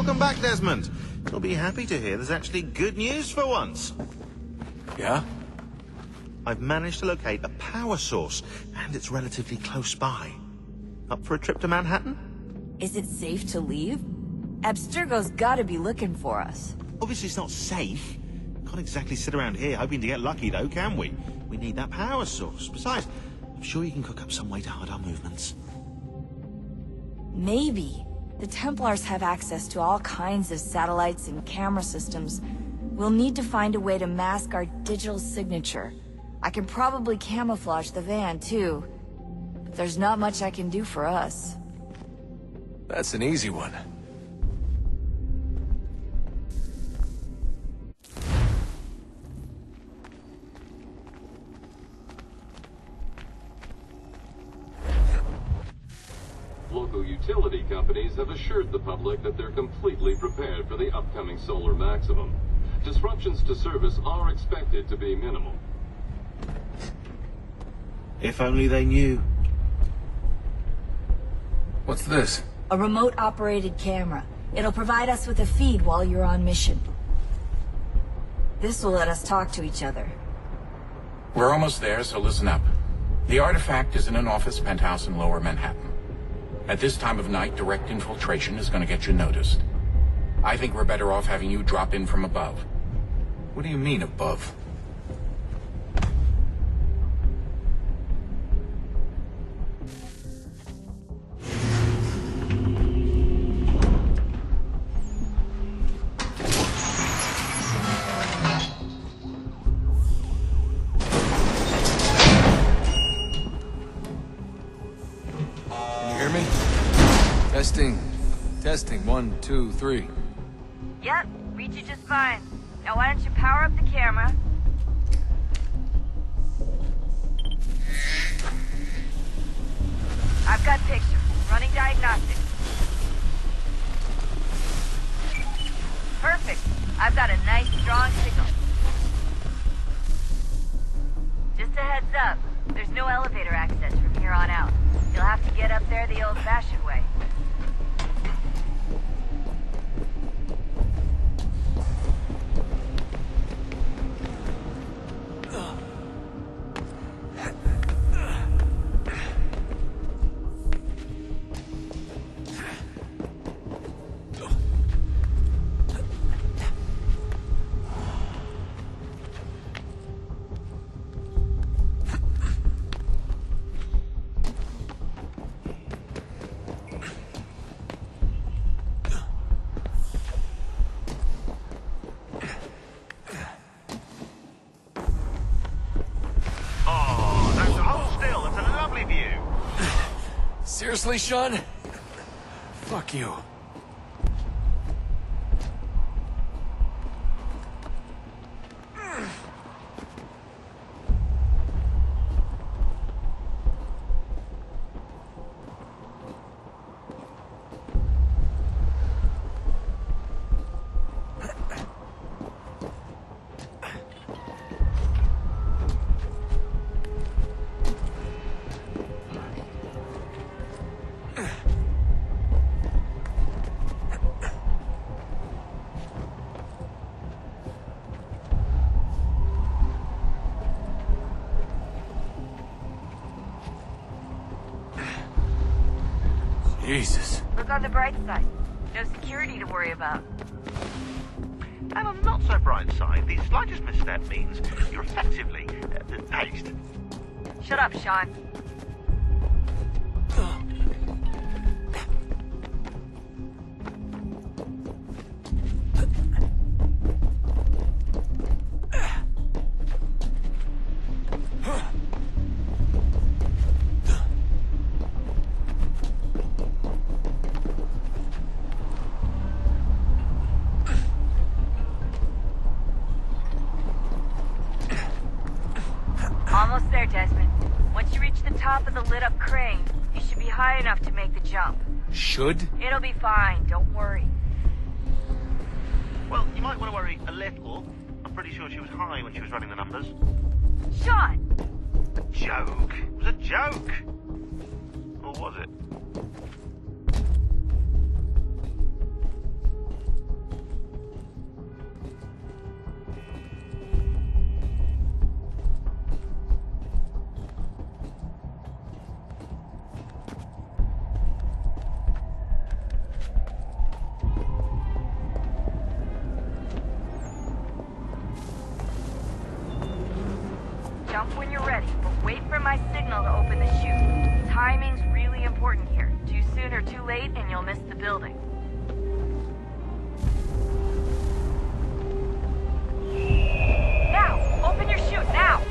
Welcome back, Desmond. You'll be happy to hear there's actually good news for once. Yeah? I've managed to locate a power source, and it's relatively close by. Up for a trip to Manhattan? Is it safe to leave? Abstergo's gotta be looking for us. Obviously it's not safe. Can't exactly sit around here hoping to get lucky, though, can we? We need that power source. Besides, I'm sure you can cook up some way to hide our movements. Maybe. The Templars have access to all kinds of satellites and camera systems. We'll need to find a way to mask our digital signature. I can probably camouflage the van, too. But there's not much I can do for us. That's an easy one. Local utility companies have assured the public that they're completely prepared for the upcoming solar maximum. Disruptions to service are expected to be minimal. If only they knew. What's this? A remote-operated camera. It'll provide us with a feed while you're on mission. This will let us talk to each other. We're almost there, so listen up. The artifact is in an office penthouse in Lower Manhattan. At this time of night, direct infiltration is going to get you noticed. I think we're better off having you drop in from above. What do you mean, above? Testing, 1, 2, 3. Yep, read you just fine. Now why don't you power up the camera? I've got picture. Running diagnostics. Perfect. I've got a nice strong signal. Just a heads up, there's no elevator access from here on out. You'll have to get up there the old-fashioned way. Seriously, Sean? Fuck you. Jesus. Look on the bright side. No security to worry about. And on the not so bright side, the slightest misstep means you're effectively paced. Shut up, Sean. Almost there, Desmond. Once you reach the top of the lit-up crane, you should be high enough to make the jump. Should? It'll be fine, don't worry. Well, you might want to worry a little. I'm pretty sure she was high when she was running the numbers. Sean! A joke. It was a joke. Or was it? important here. Too soon or too late, and you'll miss the building. Now! Open your chute, now!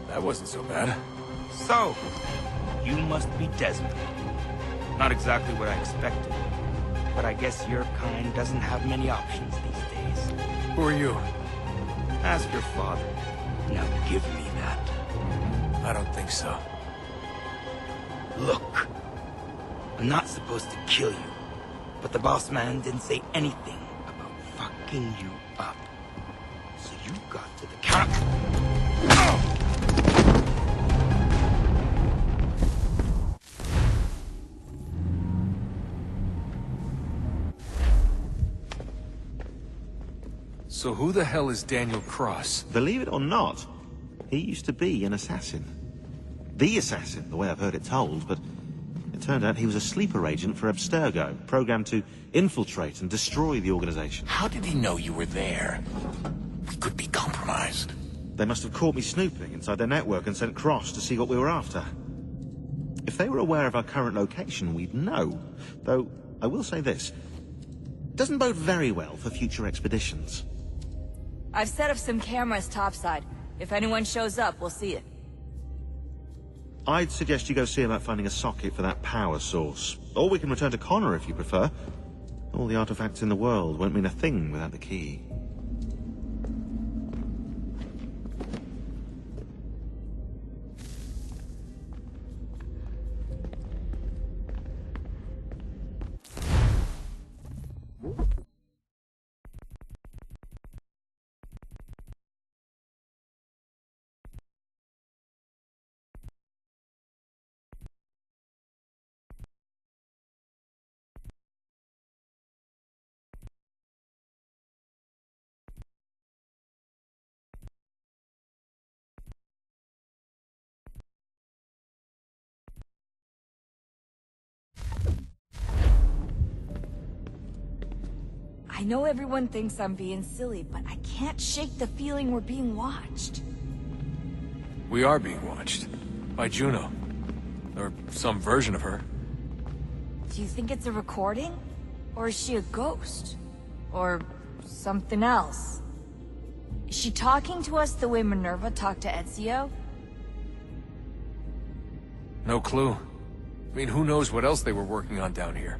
That wasn't so bad. So, you must be Desmond. Not exactly what I expected, but I guess your kind doesn't have many options these days. Who are you? Ask your father. Now give me that. I don't think so. Look, I'm not supposed to kill you, but the boss man didn't say anything about fucking you up. So you got to the counter. So who the hell is Daniel Cross? Believe it or not, he used to be an assassin. The assassin, the way I've heard it told, but it turned out he was a sleeper agent for Abstergo, programmed to infiltrate and destroy the organization. How did he know you were there? We could be compromised. They must have caught me snooping inside their network and sent Cross to see what we were after. If they were aware of our current location, we'd know. Though, I will say this. Doesn't bode very well for future expeditions. I've set up some cameras topside. If anyone shows up, we'll see it. I'd suggest you go see about finding a socket for that power source. Or we can return to Connor if you prefer. All the artifacts in the world won't mean a thing without the key. I know everyone thinks I'm being silly, but I can't shake the feeling we're being watched. We are being watched. By Juno. Or some version of her. Do you think it's a recording? Or is she a ghost? Or something else? Is she talking to us the way Minerva talked to Ezio? No clue. I mean, who knows what else they were working on down here?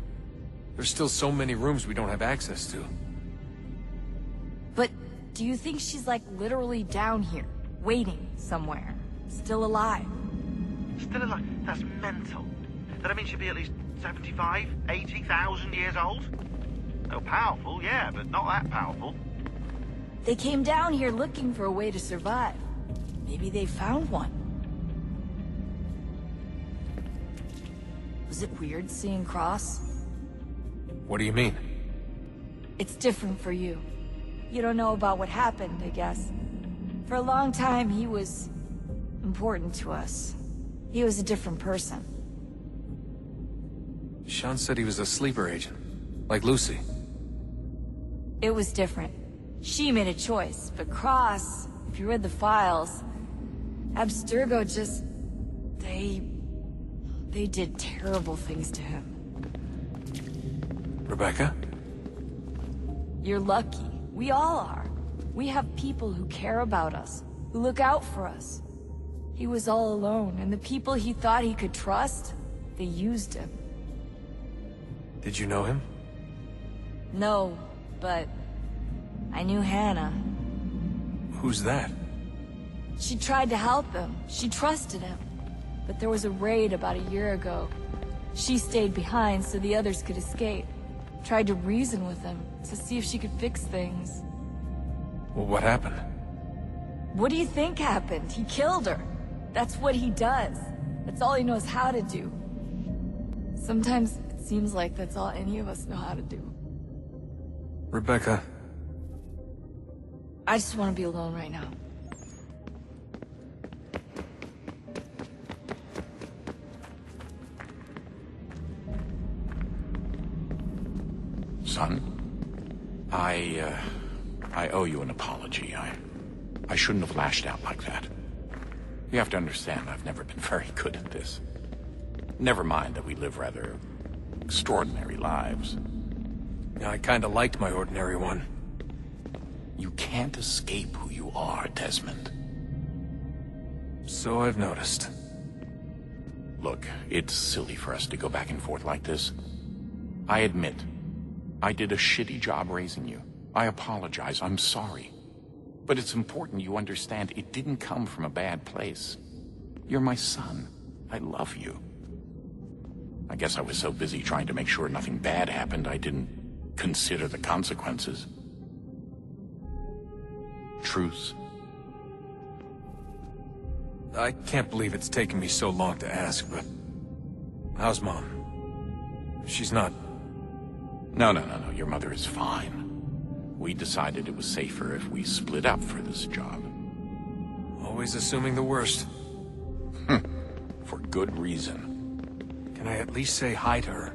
There's still so many rooms we don't have access to. But do you think she's like literally down here, waiting somewhere, still alive? Still alive? That's mental. That means she'd be at least 75, 80,000 years old? Oh, powerful, yeah, but not that powerful. They came down here looking for a way to survive. Maybe they found one. Was it weird seeing Cross? What do you mean? It's different for you. You don't know about what happened, I guess. For a long time, he was important to us. He was a different person. Sean said he was a sleeper agent. Like Lucy. It was different. She made a choice, but Cross, if you read the files, Abstergo just... They did terrible things to him. Rebecca? You're lucky. We all are. We have people who care about us, who look out for us. He was all alone, and the people he thought he could trust, they used him. Did you know him? No, but I knew Hannah. Who's that? She tried to help him. She trusted him. But there was a raid about a year ago. She stayed behind so the others could escape. Tried to reason with him, to see if she could fix things. Well, what happened? What do you think happened? He killed her. That's what he does. That's all he knows how to do. Sometimes it seems like that's all any of us know how to do. Rebecca. I just want to be alone right now. Son, I owe you an apology. I shouldn't have lashed out like that. You have to understand, I've never been very good at this. Never mind that we live rather extraordinary lives. Yeah, I kinda liked my ordinary one. You can't escape who you are, Desmond. So I've noticed. Look, it's silly for us to go back and forth like this. I admit, I did a shitty job raising you. I apologize, I'm sorry. But it's important you understand it didn't come from a bad place. You're my son. I love you. I guess I was so busy trying to make sure nothing bad happened, I didn't consider the consequences. Truce. I can't believe it's taken me so long to ask, but... how's Mom? She's not... No. Your mother is fine. We decided it was safer if we split up for this job. Always assuming the worst. For good reason. Can I at least say hi to her?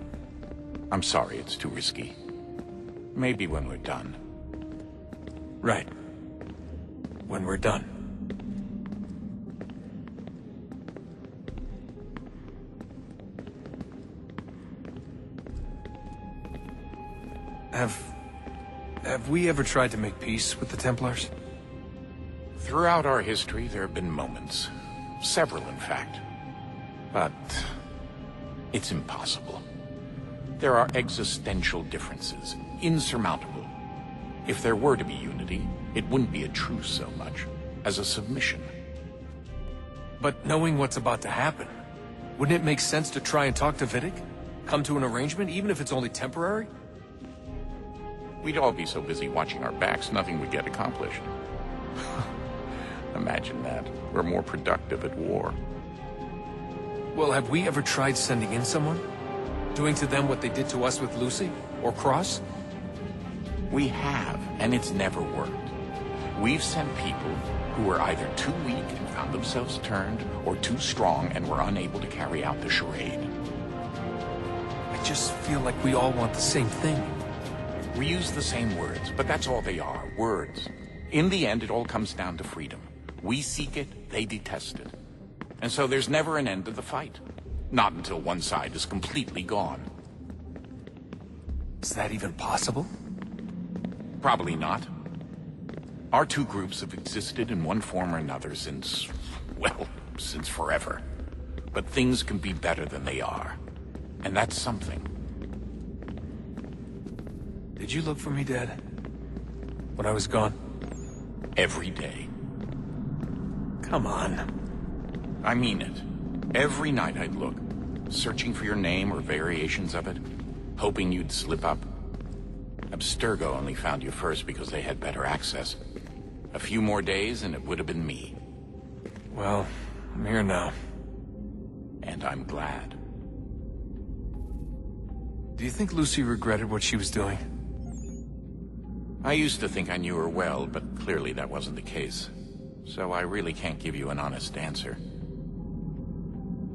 I'm sorry, it's too risky. Maybe when we're done. Right. When we're done. Have we ever tried to make peace with the Templars? Throughout our history, there have been moments. Several, in fact. But... it's impossible. There are existential differences, insurmountable. If there were to be unity, it wouldn't be a truce so much as a submission. But knowing what's about to happen, wouldn't it make sense to try and talk to Vidic? Come to an arrangement, even if it's only temporary? We'd all be so busy watching our backs, nothing would get accomplished. Imagine that. We're more productive at war. Well, have we ever tried sending in someone? Doing to them what they did to us with Lucy? Or Cross? We have, and it's never worked. We've sent people who were either too weak and found themselves turned, or too strong and were unable to carry out the charade. I just feel like we all want the same thing. We use the same words, but that's all they are, words. In the end, it all comes down to freedom. We seek it, they detest it. And so there's never an end to the fight. Not until one side is completely gone. Is that even possible? Probably not. Our two groups have existed in one form or another since, well, since forever. But things can be better than they are. And that's something. Did you look for me, Dad? When I was gone? Every day. Come on. I mean it. Every night I'd look, searching for your name or variations of it, hoping you'd slip up. Abstergo only found you first because they had better access. A few more days and it would have been me. Well, I'm here now. And I'm glad. Do you think Lucy regretted what she was doing? I used to think I knew her well, but clearly that wasn't the case. So I really can't give you an honest answer.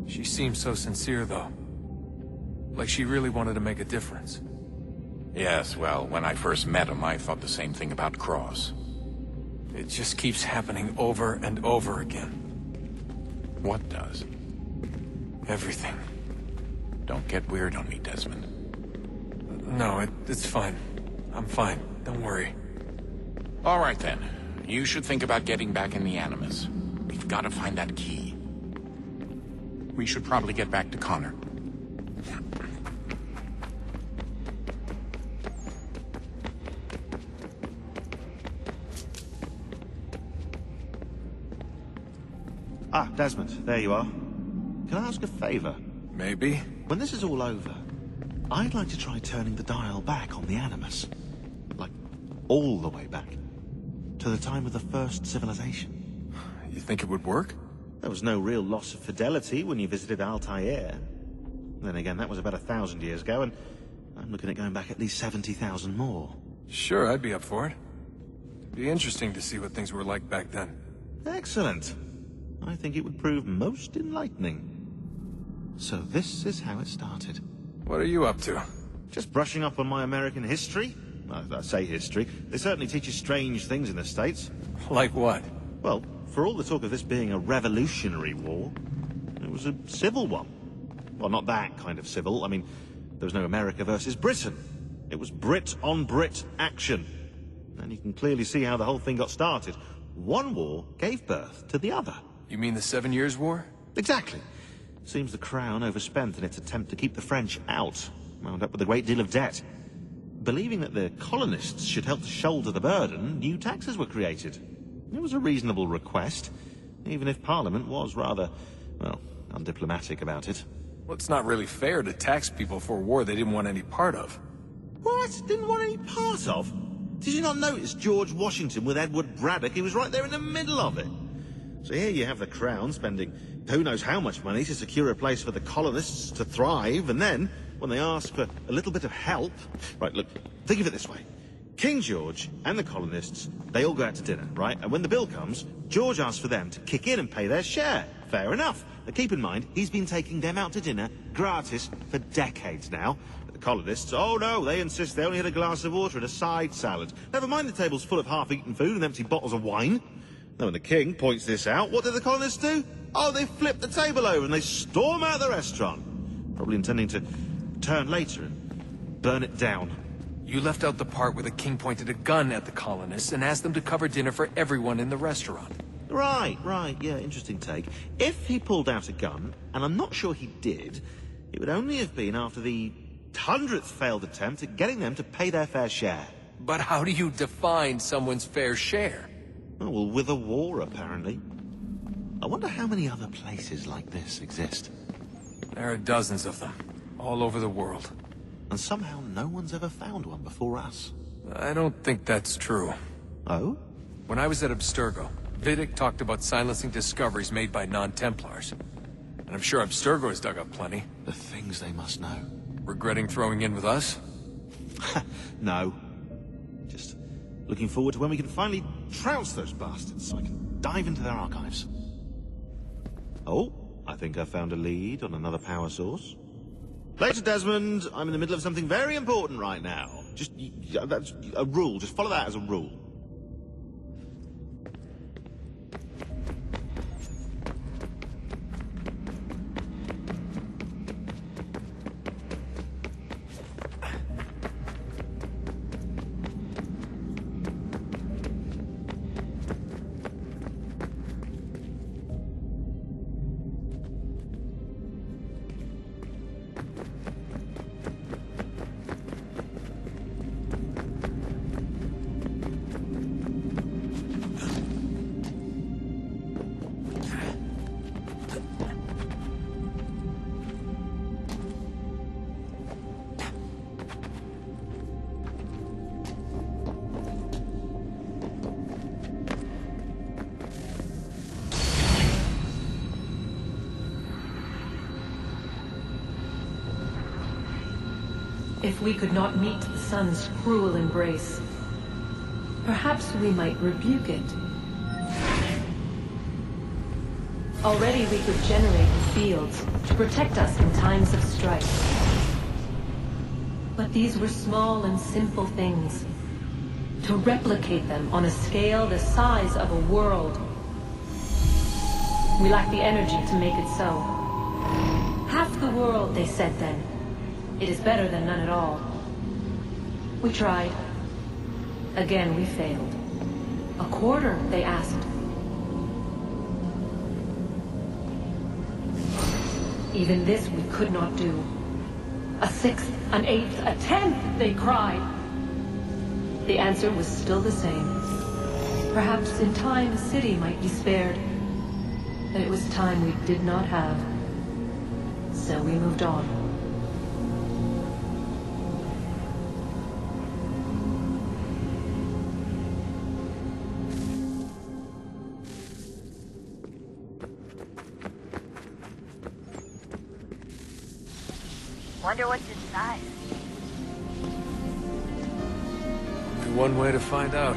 She seemed so sincere, though. Like she really wanted to make a difference. Yes, well, when I first met him, I thought the same thing about Cross. It just keeps happening over and over again. What does? Everything. Don't get weird on me, Desmond. No, it's fine. I'm fine. Don't worry. All right, then. You should think about getting back in the Animus. We've got to find that key. We should probably get back to Connor. Ah, Desmond, there you are. Can I ask a favor? Maybe. When this is all over, I'd like to try turning the dial back on the Animus. Like, all the way back. To the time of the first civilization. You think it would work? There was no real loss of fidelity when you visited Altair. Then again, that was about 1,000 years ago, and I'm looking at going back at least 70,000 more. Sure, I'd be up for it. It'd be interesting to see what things were like back then. Excellent. I think it would prove most enlightening. So this is how it started. What are you up to? Just brushing up on my American history. I say history. They certainly teach you strange things in the States. Like what? Well, for all the talk of this being a revolutionary war, it was a civil one. Well, not that kind of civil. I mean, there was no America versus Britain. It was Brit on Brit action. And you can clearly see how the whole thing got started. One war gave birth to the other. You mean the 7 Years' War? Exactly. Seems the Crown overspent in its attempt to keep the French out, wound up with a great deal of debt. Believing that the colonists should help to shoulder the burden, new taxes were created. It was a reasonable request, even if Parliament was rather, well, undiplomatic about it. Well, it's not really fair to tax people for a war they didn't want any part of. What? Didn't want any part of? Did you not notice George Washington with Edward Braddock? He was right there in the middle of it. So here you have the Crown spending who knows how much money to secure a place for the colonists to thrive, and then, when they ask for a little bit of help... Right, look, think of it this way. King George and the colonists, they all go out to dinner, right? And when the bill comes, George asks for them to kick in and pay their share. Fair enough. But keep in mind, he's been taking them out to dinner gratis for decades now. But the colonists, oh no, they insist they only had a glass of water and a side salad. Never mind the table's full of half-eaten food and empty bottles of wine. Now when the king points this out, what do the colonists do? Oh, they flip the table over and they storm out of the restaurant. Probably intending to return later and burn it down. You left out the part where the king pointed a gun at the colonists and asked them to cover dinner for everyone in the restaurant. Right, yeah, interesting take. If he pulled out a gun, and I'm not sure he did, it would only have been after the 100th failed attempt at getting them to pay their fair share. But how do you define someone's fair share? Oh, well, with a war, apparently. I wonder how many other places like this exist. There are dozens of them, all over the world. And somehow no one's ever found one before us. I don't think that's true. Oh? When I was at Abstergo, Vidic talked about silencing discoveries made by non-Templars. And I'm sure Abstergo has dug up plenty. The things they must know. Regretting throwing in with us? No. Just looking forward to when we can finally trounce those bastards so I can dive into their archives. Oh, I think I found a lead on another power source. Later, Desmond. I'm in the middle of something very important right now. Just, that's a rule. Just follow that as a rule. If we could not meet the sun's cruel embrace, perhaps we might rebuke it. Already we could generate fields to protect us in times of strife. But these were small and simple things. To replicate them on a scale the size of a world, we lack the energy to make it so. Half the world, they said then. It is better than none at all. We tried. Again, we failed. A quarter, they asked. Even this we could not do. A sixth, an eighth, a tenth, they cried. The answer was still the same. Perhaps in time a city might be spared. that it was time we did not have. So we moved on. Wonder what's inside. Only one way to find out.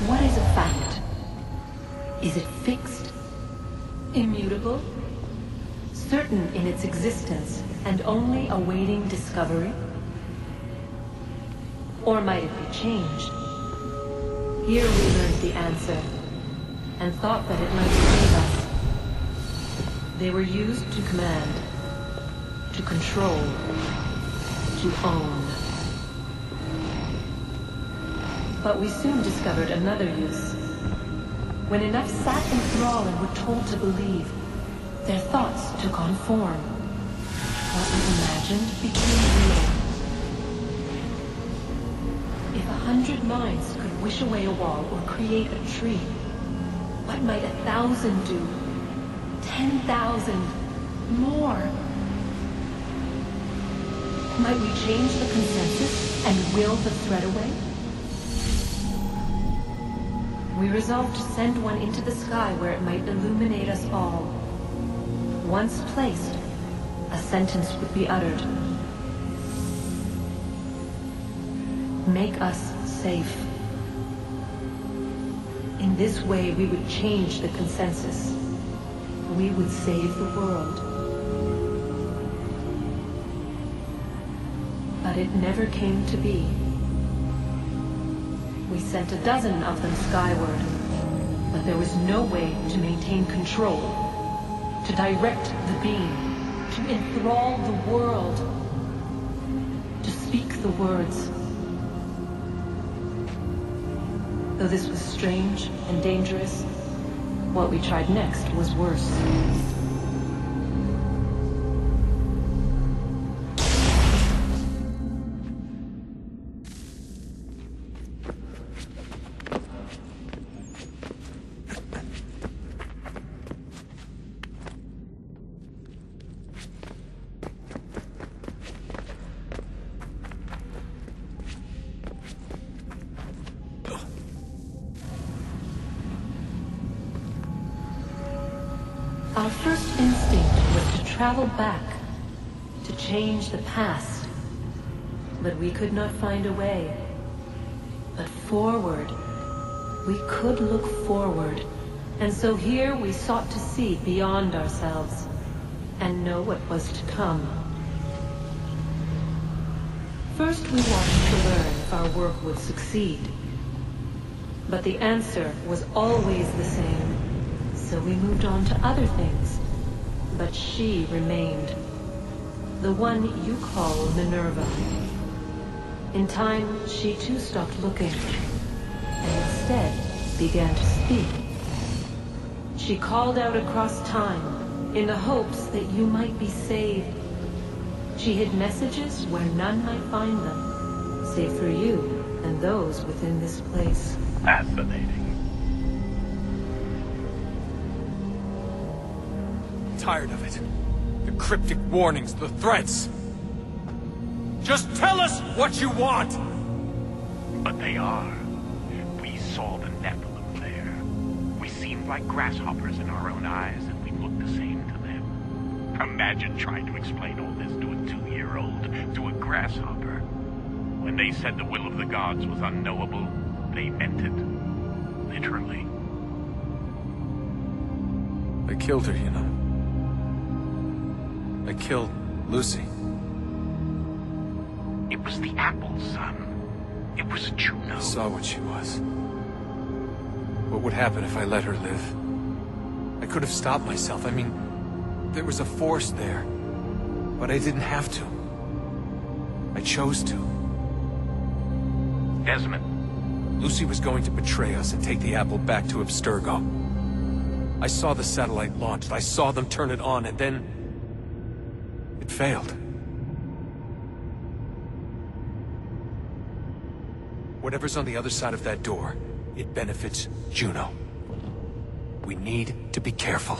What is a fact? Is it fixed? Immutable? Certain in its existence and only awaiting discovery? Or might it be changed? Here we learned the answer, and thought that it might save us. They were used to command, to control, to own. But we soon discovered another use. When enough sat in thrall and were told to believe, their thoughts took on form. What was imagined became real. If 100 minds could wish away a wall or create a tree, what might 1,000 do? 10,000? More? Might we change the consensus and will the threat away? We resolved to send one into the sky where it might illuminate us all. Once placed, a sentence would be uttered. Make us safe. In this way, we would change the consensus. We would save the world. But it never came to be. We sent a dozen of them skyward, but there was no way to maintain control, to direct the beam, to enthrall the world, to speak the words. Though this was strange and dangerous, what we tried next was worse. Our first instinct was to travel back, to change the past. But we could not find a way. But forward, we could look forward. And so here we sought to see beyond ourselves, and know what was to come. First we wanted to learn if our work would succeed. But the answer was always the same. So we moved on to other things. But she remained. The one you call Minerva. In time, she too stopped looking, and instead began to speak. She called out across time, in the hopes that you might be saved. She hid messages where none might find them, save for you and those within this place. Fascinating. Tired of it. The cryptic warnings, the threats. Just tell us what you want! But they are. We saw the Nephilim there. We seemed like grasshoppers in our own eyes, and we looked the same to them. Imagine trying to explain all this to a 2-year-old, to a grasshopper. When they said the will of the gods was unknowable, they meant it. Literally. I killed her, you know. I killed Lucy. It was the apple, son. It was Juno. I saw what she was. What would happen if I let her live? I could have stopped myself. I mean, there was a force there. But I didn't have to. I chose to. Desmond. Lucy was going to betray us and take the apple back to Abstergo. I saw the satellite launched. I saw them turn it on, and then... it failed. Whatever's on the other side of that door, it benefits Juno. We need to be careful.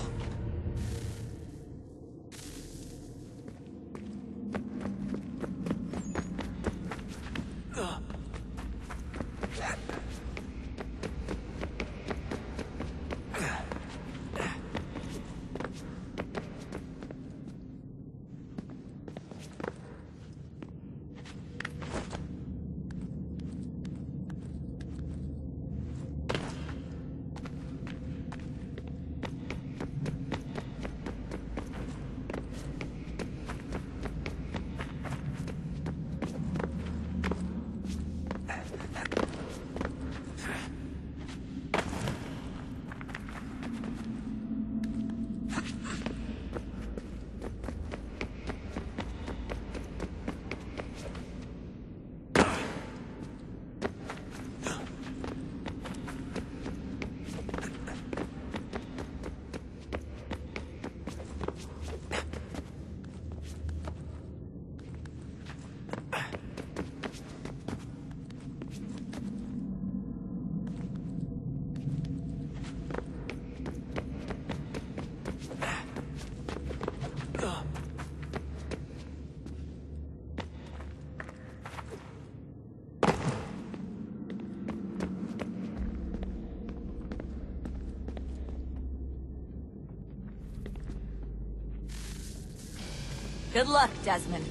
Good luck, Desmond.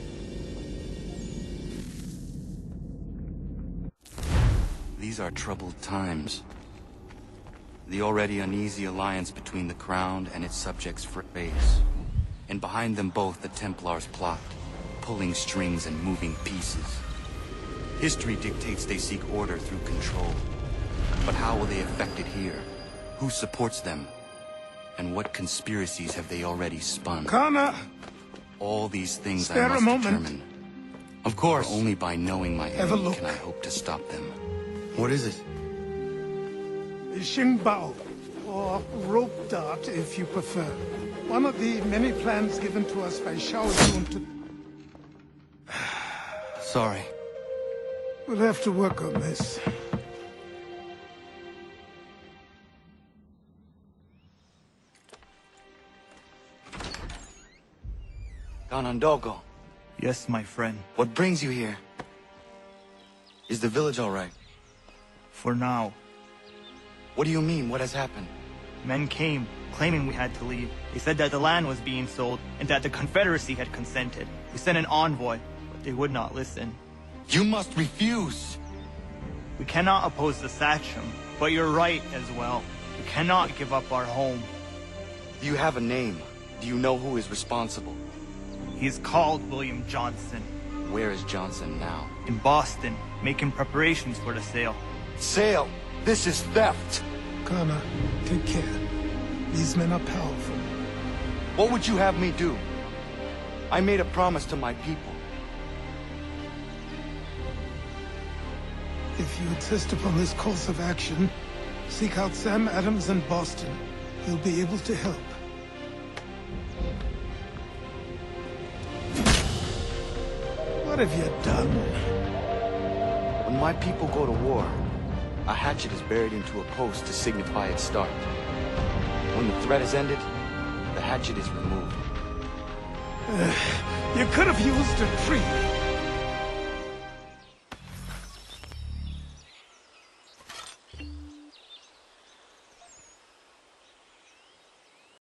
These are troubled times. The already uneasy alliance between the Crown and its subjects frays. And behind them both the Templars plot, pulling strings and moving pieces. History dictates they seek order through control. But how will they affect it here? Who supports them? And what conspiracies have they already spun? Kana! All these things Spare I a must moment. determine. Of course, only by knowing my Have a enemy look. can I hope to stop them. What is it? The Xingbao, or rope dart if you prefer. One of the many plans given to us by Shao Yun to... Sorry. We'll have to work on this. Kanen'tó. Yes, my friend. What brings you here? Is the village all right? For now. What do you mean? What has happened? Men came, claiming we had to leave. They said that the land was being sold, and that the Confederacy had consented. We sent an envoy, but they would not listen. You must refuse! We cannot oppose the Sachem, but you're right as well. We cannot give up our home. Do you have a name? Do you know who is responsible? He is called William Johnson. Where is Johnson now? In Boston, making preparations for the sale. Sale! This is theft! Kana, take care. These men are powerful. What would you have me do? I made a promise to my people. If you insist upon this course of action, seek out Sam Adams in Boston. He'll be able to help. What have you done? When my people go to war, a hatchet is buried into a post to signify its start. When the threat is ended, the hatchet is removed. You could have used a tree.